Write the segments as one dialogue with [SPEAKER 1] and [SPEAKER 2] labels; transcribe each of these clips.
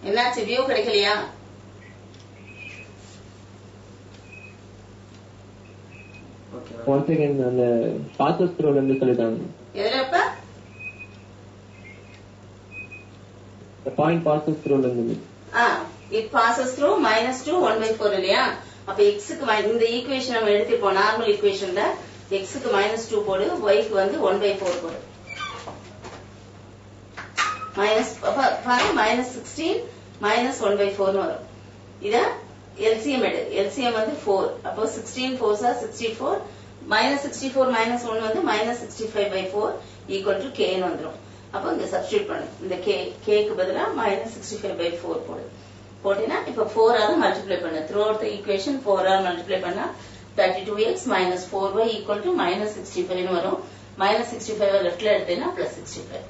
[SPEAKER 1] என்னாச்சு வியூ கிடைக்கலையா?
[SPEAKER 2] Once again அந்த passes through ல சொல்லிட்டாங்க.
[SPEAKER 1] எதுலப்ப?
[SPEAKER 2] The point passes through ல
[SPEAKER 1] it passes through -2 1/4 இல்லையா? அப்ப x க்கு இந்த ஈக்குவேஷன் நம்ம எடுத்துப்போம். நார்மல் ஈக்குவேஷன்ல x க்கு -2 போடு, y க்கு வந்து 1/4 போடு. -16 -1/4 வரும். இத LCM எடு. LCM வந்து 4. அப்போ 16 4s are 64. -64 -1 வந்து -65/4 = k ன்னு வந்துரும். அப்போ இங்க சப்ஸ்டிட்யூட் பண்ணு. இந்த k க்கு பதிலா -65/4 போடு. போடினா இப்ப 4 ஆல மல்டிப்ளை பண்ணு. த்ரூ அவுட் தி ஈக்குவேஷன் 4 ஆல மல்டிப்ளை பண்ணா 32x - 4y = -65 ன்னு வரும். -65 லெஃப்ட்ல எடுத்தேனா +65.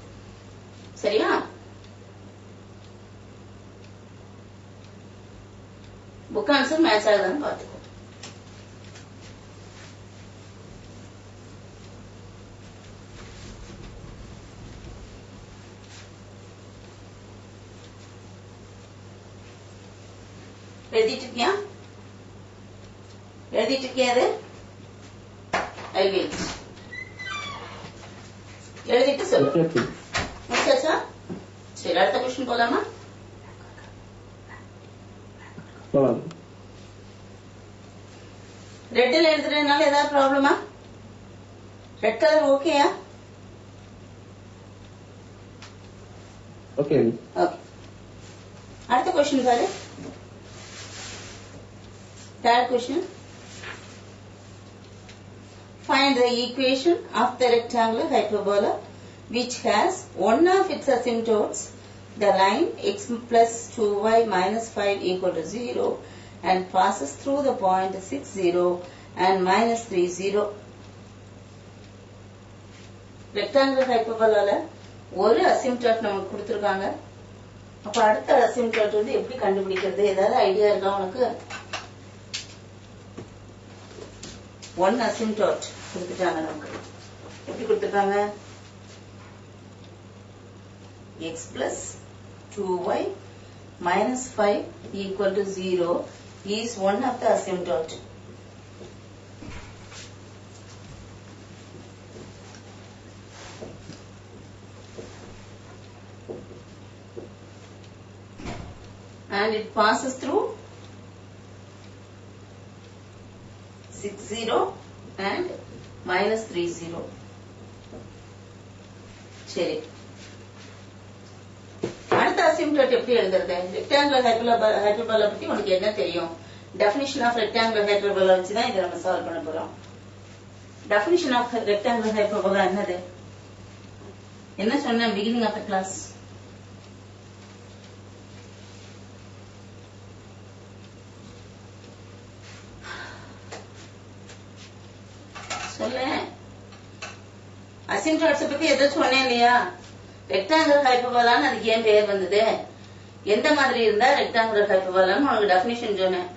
[SPEAKER 1] சரியா? புக் ஆன்சர் மேட்ச் ஆகுதான்னு பாத்துக்கோ. எழுதிட்டு இருக்கியா? எழுதிட்டு இருக்கியா? அது எழுதிட்டு சொல்லு. முடிச்சாச்சா? சரி, அடுத்த கொஸ்டின் போலாமா? ரெட்ல எழுதுறதுனால ஏதாவது ப்ராப்ளமா? ரெட் கலர் ஓகேயா?
[SPEAKER 2] ஓகே.
[SPEAKER 1] ஓகே. அடுத்த கொஸ்டின் பாரு. Third question. Find the equation of the rectangular hyperbola which has one of its asymptotes, the line x plus 2y minus 5 equal to 0 and passes through the point 60 and minus 30. Rectangular hyperbola ஒரு asymptote நமக்கு கொடுத்திருக்காங்க. அப்ப அடுத்த asymptote வந்து எப்படி கண்டுபிடிக்கிறது? ஏதாவது idea இருக்கா உனக்கு? one asymptote கொடுத்துட்டாங்க நமக்கு. எப்படி கொடுத்துட்டாங்க? x plus 2y minus 5 equal to 0 is one of the asymptote. And it passes through 60 and minus 30. சரி, அடுத்த asymptote எப்படி எழுதுறது? rectangular hyperbola பத்தி உனக்கு என்ன தெரியும்? definition of rectangular hyperbola வச்சு தான் இத நம்ம சால்வ் பண்ண போறோம். definition of rectangular hyperbola என்னது? என்ன சொன்னேன் beginning of the class? சொல்ல asymptotes பத்தி எதை சொன்னேன் இல்லையா? ரெக்டாங்குலர் ஹைப்பர்போலான்னு அதுக்கு ஏன் பெயர் வந்தது? எந்த மாதிரி இருந்தா ரெக்டாங்குலர் ஹைப்பர்போலான்னு உனக்கு டெஃபினிஷன் சொன்னேன்.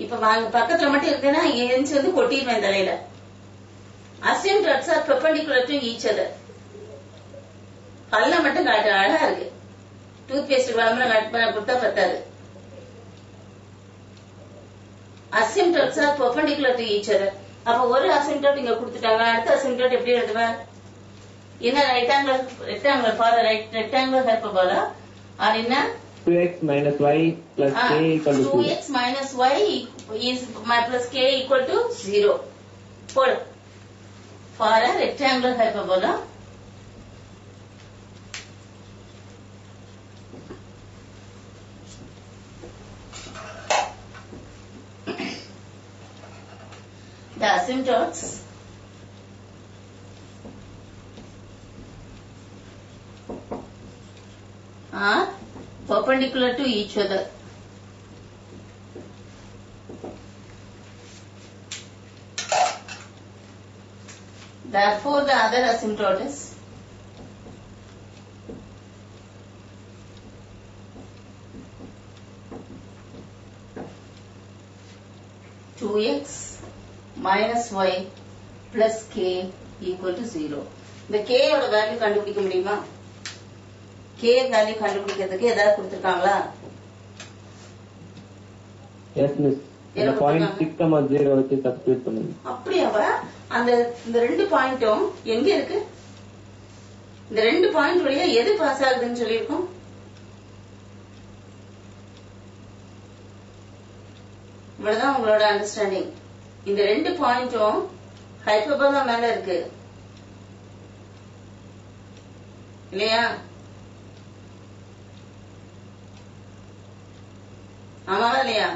[SPEAKER 1] இப்ப வாங்க பக்கத்துல மட்டும் இருக்குன்னா ஏஞ்சி வந்து கொட்டிடுவேன் தலையில. asymptotes are perpendicular to each other. பல்ல மட்டும் காட்டு அழகா இருக்கு. டூத் பேஸ்ட் விளம்பரம் காட்டு கொடுத்தா பத்தாது. asymptotes are perpendicular to each other. அப்ப ஒரு asymptote இங்க கொடுத்துட்டாங்க. அடுத்த asymptote எப்படி எழுதுவேன்? என்ன rectangular for the rectangular hyperbola or என்ன
[SPEAKER 2] 2x minus y plus k equal to
[SPEAKER 1] 2x minus y is plus k equal to 0. போடு. For a rectangular hyperbola the asymptotes are perpendicular to each other. Therefore, the other asymptote is 2x minus y plus k equal to 0. இந்த k ஓட value கண்டுபிடிக்க முடியுமா? k value கண்டுபிடிக்கிறதுக்கு ஏதாவது கொடுத்திருக்காங்களா?
[SPEAKER 2] Yes miss. இந்த point 6,0 வச்சு சப்ஸ்டிட்யூட் பண்ணுங்க. அப்படியாவா?
[SPEAKER 1] அந்த இந்த ரெண்டு பாயிண்டும் எங்க இருக்கு? இந்த ரெண்டு பாயிண்ட் வழியா எது பாஸ் ஆகுதுன்னு சொல்லியிருக்கோம்? இவ்வளவுதான் உங்களோட அண்டர்ஸ்டாண்டிங். இந்த ரெண்டு பாயிண்டும் ஹைப்பர்போலா மேல இருக்கு இல்லையா? ஆமாவா இல்லையா?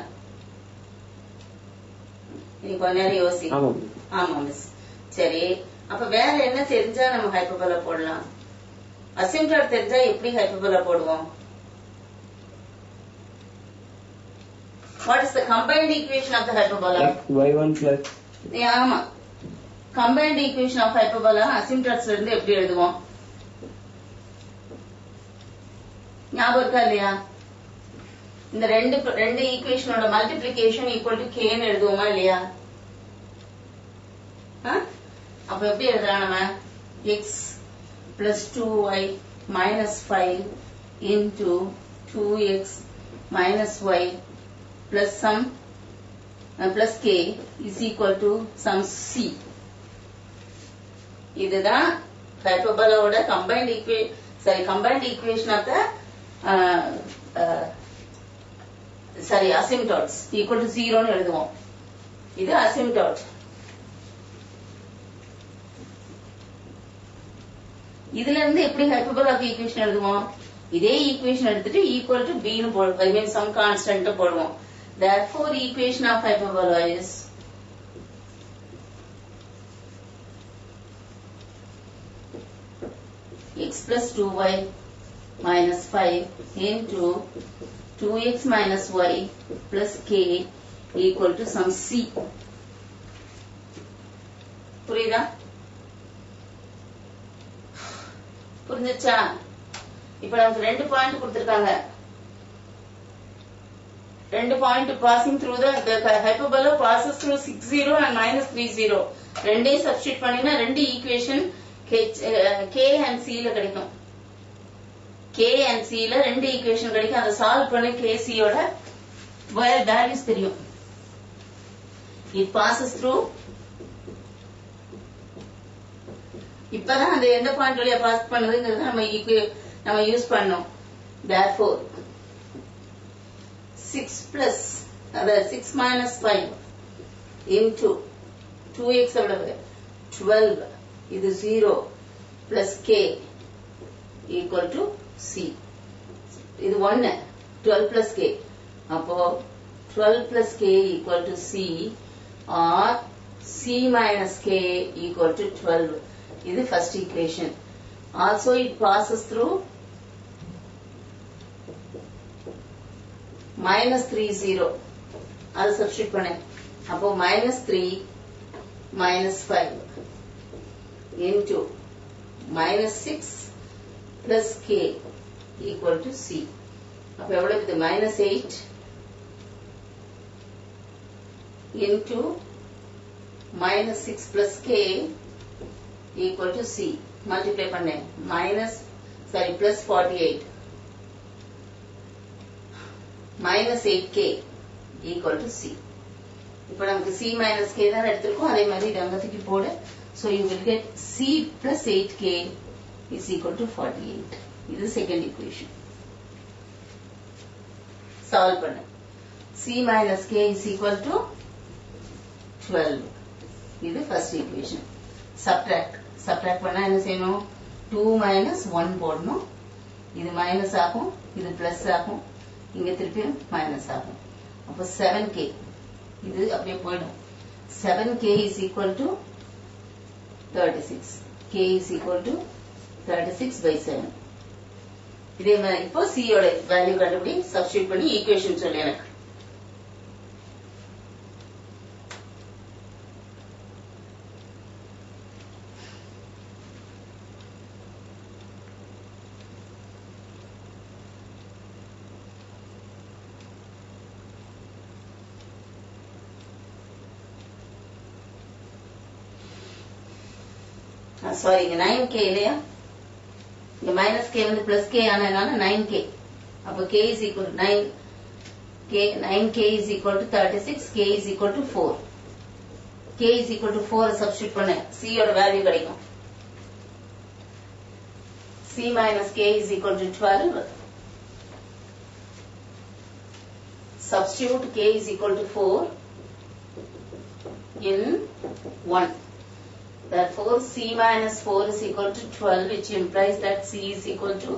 [SPEAKER 1] நீ கொஞ்ச நேரம் யோசி. ஆமா மிஸ். சரி, அப்ப வேற என்ன தெரிஞ்சா நம்ம ஹைப்பர்போலா போடலாம்? அசிம்ப்டாட் தெரிஞ்சா எப்படி ஹைப்பர்போலா போடுவோம்? What is the combined equation of the hyperbola?
[SPEAKER 2] y1 plus.
[SPEAKER 1] ஆமா, combined equation of hyperbola asymptotes இருந்து எப்படி எழுதுவோம்? ஞாபகம் இருக்கா இல்லையா? இந்த ரெண்டு ஈக்குவேஷனோட மல்டிப்ளிகேஷன் ஈக்குவல் டு k ன்னு எழுதுவோமா இல்லையா? அப்ப எப்படி எழுதலாம் நம்ம? x plus 2y minus 5 into 2x minus y plus some plus k is equal to some c. இதுதான் ஹைப்பர்போலாவோட combined equation of the asymptotes equal to 0 ன்னு எழுதுவோம். இது asymptote. இதுல இருந்து எப்படி ஹைப்பர்போலாக்கு ஈக்குவேஷன் எழுதுவோம்? இதே ஈக்குவேஷன் எடுத்துட்டு equal to b ன்னு போடுவோம். I mean some constant போடுவோம். Therefore, equation of hyperbola is x plus 2y minus 5 into 2x minus y plus k equal to some c. புரியுதா? புரிஞ்சுச்சா? இப்ப நமக்கு ரெண்டு பாயிண்ட் கொடுத்திருக்காங்க. ரெண்டு point passing through the hyperbola passes through 60 and minus 30. ரெண்டே substitute பண்ணினா ரெண்டு ஈக்குவேஷன் k and c ல கிடைக்கும். k and c ல ரெண்டு ஈக்குவேஷன் கிடைக்கும். அதை சால்வ் பண்ணி k c யோட வேல்யூஸ் தெரியும். it passes through. இப்பதான் அந்த எந்த பாயிண்ட் வழியா பாஸ் பண்ணுதுங்கிறது நம்ம யூஸ் பண்ணோம். therefore 6 plus 6 minus 5 into 2x எவ்வளவு 12 இது 0 plus k equal to c. இது 1 12 plus k. அப்போ 12 plus k equal to c or c minus k equal to 12. இது first equation. Also it passes through minus 30. அது substitute பண்ணேன். அப்போ minus 3 minus 5 into minus 6 plus k equal to c. அப்போ எவ்வளவு இது? minus 8 into minus 6 plus k equal to c. multiply பண்ணேன். plus 48 minus 8k equal to c. இப்போ நமக்கு c minus k தான் எடுத்திருக்கோம். அதே மாதிரி இத அங்க தூக்கி போடு. So you will get c plus 8k is equal to 48. இது செகண்ட் ஈக்குவேஷன். சால்வ் பண்ணு. c minus k is equal to 12. இது ஃபர்ஸ்ட் ஈக்குவேஷன். சப்ட்ராக்ட் பண்ணா என்ன செய்யணும்? 2 minus 1 போடணும். இது மைனஸ் ஆகும், இது பிளஸ் ஆகும், இங்க திருப்பியும் மைனஸ் ஆகும். அப்போ 7k இது அப்படியே போயிடும். 7k is equal to 36. k is equal to 36 by 7. இதே மாதிரி இப்போ c யோட வேல்யூ கண்டுபிடி, சப்ஸ்டிட்யூட் பண்ணி ஈக்குவேஷன் சொல்லு எனக்கு. சாரி இங்க 9k இல்லையா, இங்க மைனஸ் k வந்து பிளஸ் k ஆனதுனால 9k. அப்ப k is equal to 9k is equal to 36, k is equal to 4. k is equal to 4 substitute பண்ண c யோட வேல்யூ கிடைக்கும். c minus k is equal to 12. Substitute k is equal to 4 in 1. Therefore, c minus 4 is equal to 12, which implies that c is equal to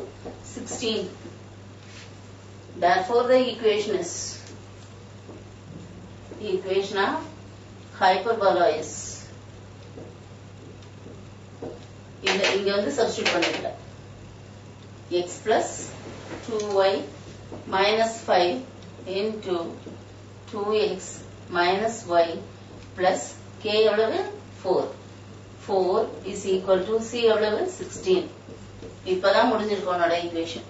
[SPEAKER 1] 16. Therefore, the equation of hyperbola is இங்க வந்து substitute பண்ணிடலாம். x plus 2y minus 5 into 2x minus y plus k எவ்வளவு 4 is equal to c எவ்வளவு 16. இப்பதான் முடிஞ்சிருக்கும் உன்னோட equation.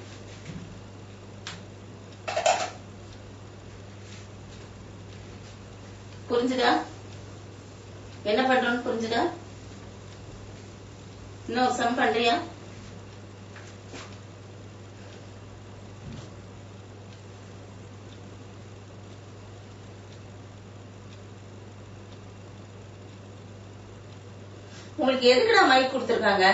[SPEAKER 1] புரிஞ்சுதா? என்ன பண்றோம்னு புரிஞ்சுதா? இன்னொரு சம் பண்றியா? உங்களுக்கு எதுக்குடா மைக் கொடுத்திருக்காங்க?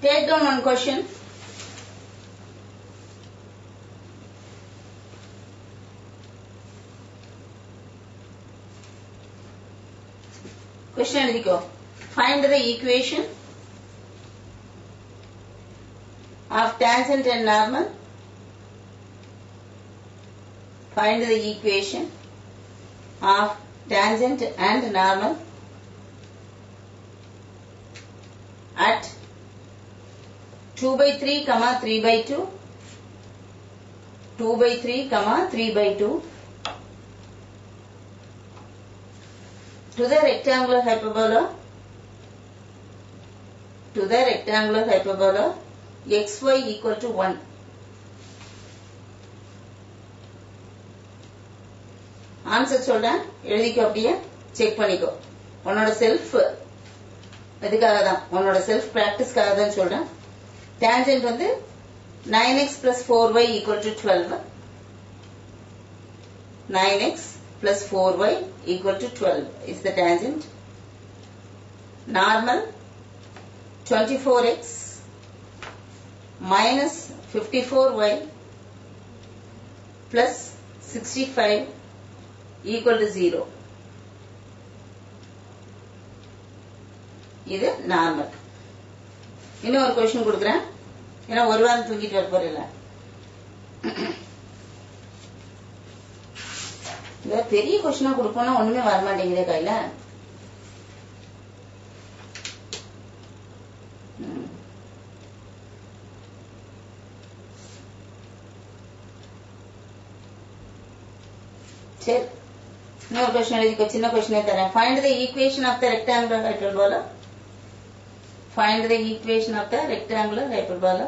[SPEAKER 1] Take down one question. Question எழுதிக்கோ. Find the equation of tangent and normal. Find the equation of tangent and normal at 2/3, 3/2, 2/3, 3/2 to the rectangular hyperbola xy equal to 1. Answer சொல்றேன், எழுதிக்கோ, அப்படியே செக் பண்ணிக்கோ. உன்னோட self இதுக்காக தான், உன்னோட self பிராக்டிஸ்க்காக தான் சொல்றேன். Tangent வந்து 9x plus 4y equal to 12. 9x plus 4y equal to 12 is the tangent. Normal 24x minus 54y plus 65 equal to 0. இது நார்மல். இன்னும் ஒரு क्वेश्चन கொடுக்கிறேன், ஏன்னா ஒரு வாரம் தூங்கிட்டு வர போறீங்களா. பெரிய क्वेश्चना கொடுப்போம்னா ஒண்ணுமே வர மாட்டேங்குதே கையில. சரி, இன்னொரு क्वेश्चन எழுதிக்கோ, சின்ன क्वेश्चन தரேன். Find the equation of the rectangular hyperbola. Find the equation of the rectangular hyperbola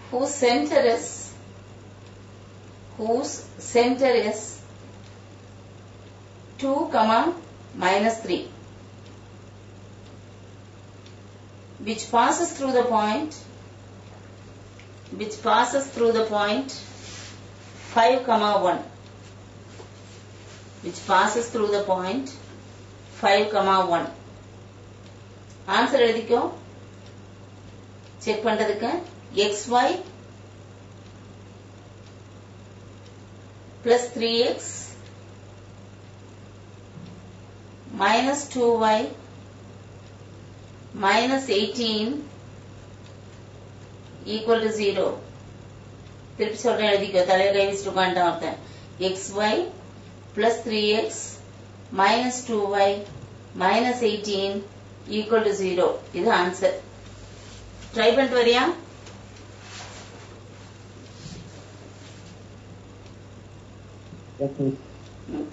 [SPEAKER 1] whose center is 2, minus 3, which passes through the point 5, 1. Which passes through the point 5, 1. Answer எழுதிக்கோ, check பண்றதுக்கு. xy plus 3x minus 2y minus 18 equal to 0. திருப்பி சொல்றேன், எழுதிக்கோ, தலையை கை வச்சுட்டு உட்காந்துட்டான் ஒருத்தன். xy plus 3x minus 2y minus 18 equal to 0. இது answer. Try பண்ணிட்டு வரியா?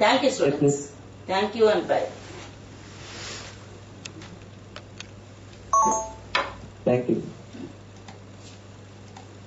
[SPEAKER 1] Thank you, students. Thank you and bye.
[SPEAKER 2] Thank you.